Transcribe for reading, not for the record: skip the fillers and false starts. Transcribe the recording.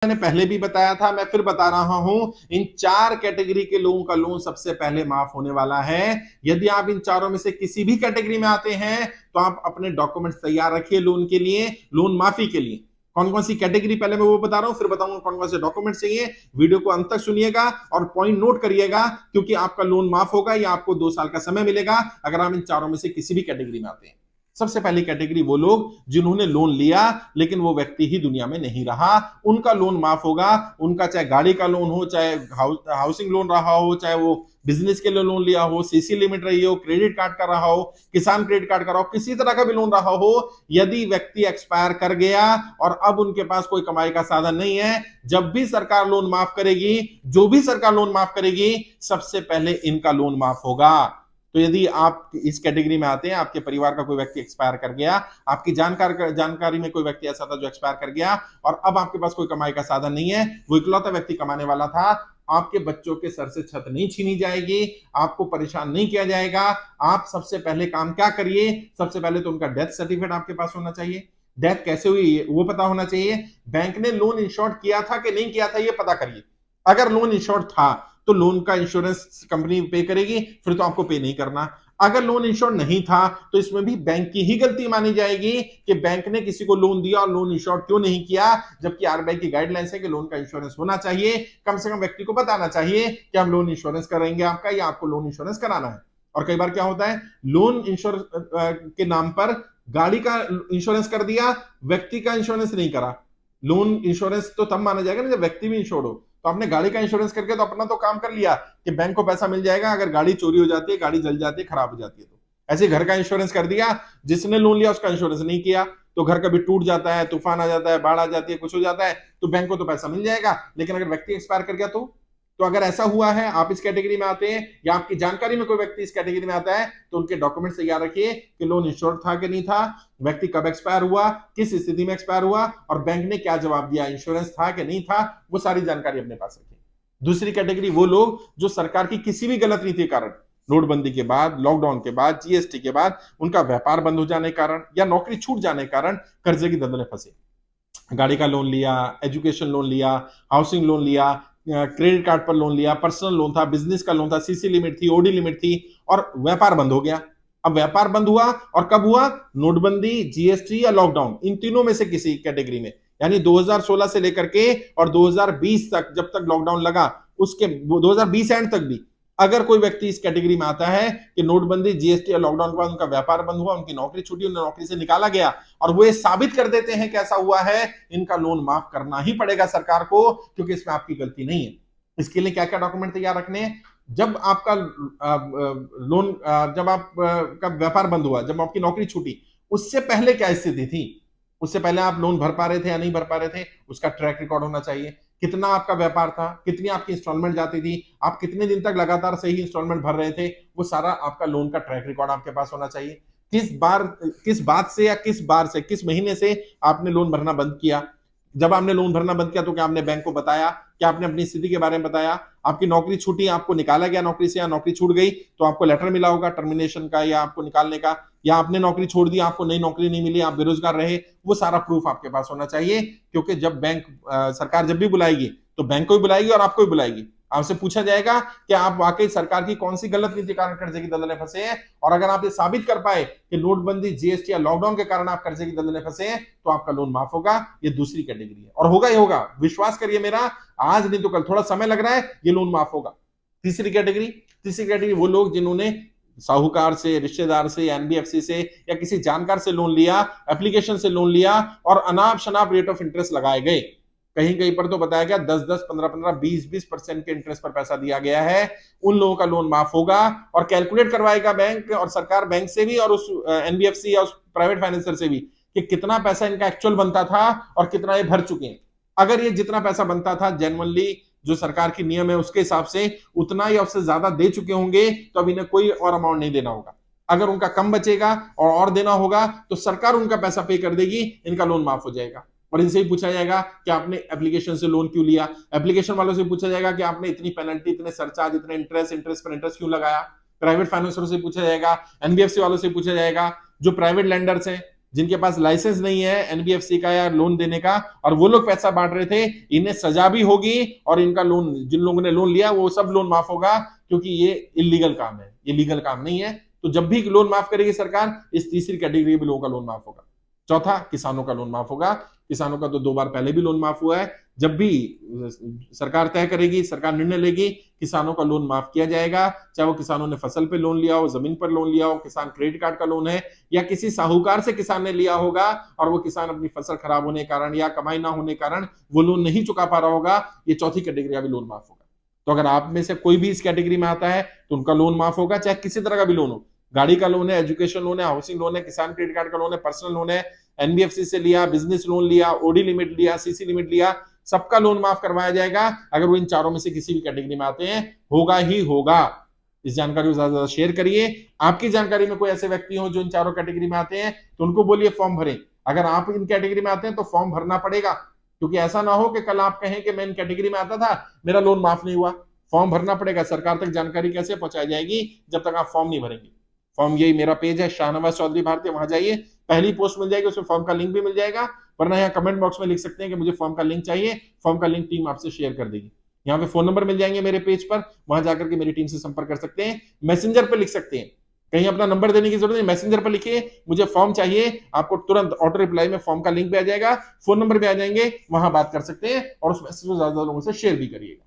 मैंने पहले भी बताया था, मैं फिर बता रहा हूं, इन 4 कैटेगरी के लोगों का लोन सबसे पहले माफ होने वाला है। यदि आप इन चारों में से किसी भी कैटेगरी में आते हैं तो आप अपने डॉक्यूमेंट्स तैयार रखिए लोन के लिए, लोन माफी के लिए। कौन कौन सी कैटेगरी पहले मैं वो बता रहा हूं, फिर बताऊंगा कौन कौन से डॉक्यूमेंट चाहिए। वीडियो को अंत तक सुनिएगा और पॉइंट नोट करिएगा, क्योंकि आपका लोन माफ होगा या आपको 2 साल का समय मिलेगा अगर आप इन चारों में से किसी भी कैटेगरी में आते हैं। सबसे पहली कैटेगरी वो लोग जिन्होंने लोन लिया लेकिन वो व्यक्ति ही दुनिया में नहीं रहा, उनका लोन माफ होगा। उनका चाहे गाड़ी का लोन हो, चाहे हाउसिंग लोन रहा हो, चाहे वो बिजनेस के लिए लोन लिया हो, सीसी लिमिट रही हो, क्रेडिट कार्ड का रहा हो, किसान क्रेडिट कार्ड का रहा हो, किसी तरह का भी लोन रहा हो, यदि व्यक्ति एक्सपायर कर गया और अब उनके पास कोई कमाई का साधन नहीं है, जब भी सरकार लोन माफ करेगी, जो भी सरकार लोन माफ करेगी, सबसे पहले इनका लोन माफ होगा। तो यदि आप इस कैटेगरी में आते हैं, आपके परिवार का कोई व्यक्ति एक्सपायर कर गया, आपकी जानकारी में कोई व्यक्ति ऐसा था जो एक्सपायर कर गया और अब आपके पास कोई कमाई का साधन नहीं है, वो इकलौता व्यक्ति कमाने वाला था, आपके बच्चों के सर से छत नहीं छीनी जाएगी, आपको परेशान नहीं किया जाएगा। आप सबसे पहले काम क्या करिए, सबसे पहले तो उनका डेथ सर्टिफिकेट आपके पास होना चाहिए। डेथ कैसे हुई वो पता होना चाहिए। बैंक ने लोन इंश्योर्ड किया था कि नहीं किया था ये पता करिए। अगर लोन इंश्योर्ड था तो लोन का इंश्योरेंस कंपनी पे करेगी, फिर तो आपको पे नहीं करना। अगर लोन इंश्योर्ड नहीं था तो इसमें भी बैंक की ही गलती मानी जाएगी कि बैंक ने किसी को लोन दिया और लोन इंश्योर्ड क्यों नहीं किया, जबकि आरबीआई की गाइडलाइंस है कि लोन का इंश्योरेंस होना चाहिए। कम से कम व्यक्ति को बताना चाहिए कि हम लोन इंश्योरेंस करेंगे आपका, या आपको लोन इंश्योरेंस कराना है। और कई बार क्या होता है, लोन इंश्योरेंस के नाम पर गाड़ी का इंश्योरेंस कर दिया, व्यक्ति का इंश्योरेंस नहीं करा। लोन इंश्योरेंस तो तब माना जाएगा ना जब व्यक्ति भी इंश्योर्ड हो। तो आपने गाड़ी का इंश्योरेंस करके तो अपना तो काम कर लिया कि बैंक को पैसा मिल जाएगा अगर गाड़ी चोरी हो जाती है, गाड़ी जल जाती है, खराब हो जाती है। तो ऐसे घर का इंश्योरेंस कर दिया, जिसने लोन लिया उसका इंश्योरेंस नहीं किया, तो घर कभी टूट जाता है, तूफान आ जाता है, बाढ़ आ जाती है, कुछ हो जाता है, तो बैंक को तो पैसा मिल जाएगा। लेकिन अगर व्यक्ति एक्सपायर कर गया तो अगर ऐसा हुआ है, आप इस कैटेगरी में आते हैं या आपकी जानकारी में कोई व्यक्ति इस कैटेगरी में आता है, तो उनके डॉक्यूमेंट्स तैयार रखिए कि लोन इंश्योर्ड था कि नहीं था, व्यक्ति कब एक्सपायर हुआ, किस स्थिति में एक्सपायर हुआ और बैंक ने क्या जवाब दिया, इंश्योरेंस था कि नहीं था, वो सारी जानकारी अपने पास रखिए। दूसरी कैटेगरी वो लोग जो सरकार की किसी भी गलत नीति के कारण, नोटबंदी के बाद, लॉकडाउन के बाद, जीएसटी के बाद उनका व्यापार बंद हो जाने के कारण या नौकरी छूट जाने के कारण कर्जे की दलदल में फंसे। गाड़ी का लोन लिया, एजुकेशन लोन लिया, हाउसिंग लोन लिया, क्रेडिट कार्ड पर लोन लिया, पर्सनल लोन था, बिजनेस का लोन था, सीसी लिमिट थी, ओडी लिमिट थी और व्यापार बंद हो गया। अब व्यापार बंद हुआ और कब हुआ, नोटबंदी, जीएसटी या लॉकडाउन, इन तीनों में से किसी कैटेगरी में, यानी 2016 से लेकर के और 2020 तक, जब तक लॉकडाउन लगा उसके 2020 एंड तक भी अगर कोई व्यक्ति इस कैटेगरी में आता है कि नोटबंदी, जीएसटी या लॉकडाउन के बाद उनका व्यापार बंद हुआ, उनकी नौकरी छूटी, उन्हें नौकरी से निकाला गया और वो ये साबित कर देते हैं कि ऐसा हुआ है, इनका लोन माफ करना ही पड़ेगा सरकार को, क्योंकि इसमें आपकी गलती नहीं है। इसके लिए क्या क्या डॉक्यूमेंट तैयार रखने हैं, जब आपका लोन, जब आपका व्यापार बंद हुआ, जब आपकी नौकरी छूटी, उससे पहले क्या स्थिति थी, उससे पहले आप लोन भर पा रहे थे या नहीं भर पा रहे थे, उसका ट्रैक रिकॉर्ड होना चाहिए। कितना आपका व्यापार था, कितनी आपकी इंस्टॉलमेंट जाती थी, आप कितने दिन तक लगातार सही इंस्टॉलमेंट भर रहे थे, वो सारा आपका लोन का ट्रैक रिकॉर्ड आपके पास होना चाहिए। किस बात से या किस महीने से आपने लोन भरना बंद किया, जब आपने लोन भरना बंद किया तो क्या आपने बैंक को बताया, क्या आपने अपनी स्थिति के बारे में बताया, आपकी नौकरी छूटी, आपको निकाला गया नौकरी से या नौकरी छूट गई तो आपको लेटर मिला होगा टर्मिनेशन का या आपको निकालने का, या आपने नौकरी छोड़ दी, आपको नई नौकरी नहीं मिली, आप बेरोजगार रहे, वो सारा प्रूफ आपके पास होना चाहिए। क्योंकि जब बैंक सरकार जब भी बुलाएगी तो बैंक को भी बुलाएगी और आपको भी बुलाएगी, आपसे पूछा जाएगा कि आप वाकई सरकार की कौन सी गलत नीति कारण कर्जे की दलदल में फंसे हैं, और अगर आप ये साबित कर पाए कि नोटबंदी, जीएसटी या लॉकडाउन के कारण आप कर्जे की दलदल में फंसे हैं तो आपका लोन माफ होगा। ये दूसरी कैटेगरी है और होगा ही होगा, विश्वास करिए मेरा, आज नहीं तो कल, थोड़ा समय लग रहा है, ये लोन माफ होगा। तीसरी कैटेगरी वो लोग जिन्होंने साहूकार से, रिश्तेदार से, एनबीएफसी से या किसी जानकार से लोन लिया, एप्लीकेशन से लोन लिया और अनाप शनाप रेट ऑफ इंटरेस्ट लगाए गए, कहीं कहीं पर तो बताया गया 10-10, 15-15, 20-20% के इंटरेस्ट पर पैसा दिया गया है, उन लोगों का लोन माफ होगा और कैलकुलेट करवाएगा बैंक और सरकार, बैंक से भी और उस एनबीएफसी या उस प्राइवेट फाइनेंसर से भी कि कितना पैसा इनका एक्चुअल बनता था और कितना ये भर चुके हैं। अगर ये जितना पैसा बनता था जेन्युइनली जो सरकार की नियम है उसके हिसाब से उतना या उससे ज्यादा दे चुके होंगे तो अब इन्हें कोई और अमाउंट नहीं देना होगा। अगर उनका कम बचेगा और देना होगा तो सरकार उनका पैसा पे कर देगी, इनका लोन माफ हो जाएगा। और इनसे ही पूछा जाएगा कि आपने एप्लीकेशन से लोन क्यों लिया, एप्लीकेशन वालों से पूछा जाएगा कि आपने इतनी पेनल्टी, इतने सरचार्ज, इतने इंटरेस्ट पर इंटरेस्ट क्यों लगाया, प्राइवेट फाइनेंसरों से पूछा जाएगा, एनबीएफसी वालों से पूछा जाएगा, जो प्राइवेट लेंडर्स हैं जिनके पास लाइसेंस नहीं है एनबीएफसी का या लोन देने का, और वो लोग पैसा बांट रहे थे, इन्हें सजा भी होगी और इनका लोन, जिन लोगों ने लोन लिया वो सब लोन माफ होगा, क्योंकि ये इलीगल काम है, ये लीगल काम नहीं है। तो जब भी लोन माफ करेगी सरकार, इस तीसरी कैटेगरी के लोगों का लोन माफ होगा। चौथा, किसानों का लोन माफ होगा। किसानों का तो 2 बार पहले भी लोन माफ हुआ है। जब भी सरकार तय करेगी, सरकार निर्णय लेगी, किसानों का लोन माफ किया जाएगा, चाहे वो किसानों ने फसल पे लोन लिया हो, जमीन पर लोन लिया हो, किसान क्रेडिट कार्ड का लोन है, या किसी साहूकार से किसान ने लिया होगा और वो किसान अपनी फसल खराब होने के कारण या कमाई ना होने के कारण वो लोन नहीं चुका पा रहा होगा, ये चौथी कैटेगरी का भी लोन माफ होगा। तो अगर आप में से कोई भी इस कैटेगरी में आता है तो उनका लोन माफ होगा, चाहे किसी तरह का भी लोन हो। गाड़ी का लोन है, एजुकेशन लोन है, हाउसिंग लोन है, किसान क्रेडिट कार्ड का लोन है, पर्सनल लोन है, एनबीएफसी से लिया, बिजनेस लोन लिया, ओडी लिमिट लिया, सीसी लिमिट लिया, सबका लोन माफ करवाया जाएगा अगर वो इन चारों में से किसी भी कैटेगरी में आते हैं। होगा ही होगा। इस जानकारी को ज्यादा से ज्यादा शेयर करिए। आपकी जानकारी में कोई ऐसे व्यक्ति हो जो इन चारों कैटेगरी में आते हैं तो उनको बोलिए फॉर्म भरें। अगर आप इन कैटेगरी में आते हैं तो फॉर्म भरना पड़ेगा, क्योंकि ऐसा ना हो कि कल आप कहें कि मैं इन कैटेगरी में आता था, मेरा लोन माफ नहीं हुआ। फॉर्म भरना पड़ेगा। सरकार तक जानकारी कैसे पहुंचाई जाएगी जब तक आप फॉर्म नहीं भरेंगे। फॉर्म, यही मेरा पेज है शाहनवाज चौधरी भारतीय, वहां जाइए, पहली पोस्ट मिल जाएगी, उसमें फॉर्म का लिंक भी मिल जाएगा, वरना यहाँ कमेंट बॉक्स में लिख सकते हैं कि मुझे फॉर्म का लिंक चाहिए, फॉर्म का लिंक टीम आपसे शेयर कर देगी। यहाँ पे फोन नंबर मिल जाएंगे मेरे पेज पर, वहां जाकर के मेरी टीम से संपर्क कर सकते हैं। मैसेंजर पर लिख सकते हैं, कहीं अपना नंबर देने की जरूरत नहीं, मैसेंजर पर लिखिए मुझे फॉर्म चाहिए, आपको तुरंत ऑटो रिप्लाई में फॉर्म का लिंक भी आ जाएगा, फोन नंबर भी आ जाएंगे, वहां बात कर सकते हैं और उस मैसेज को ज्यादा लोगों से शेयर भी करिएगा।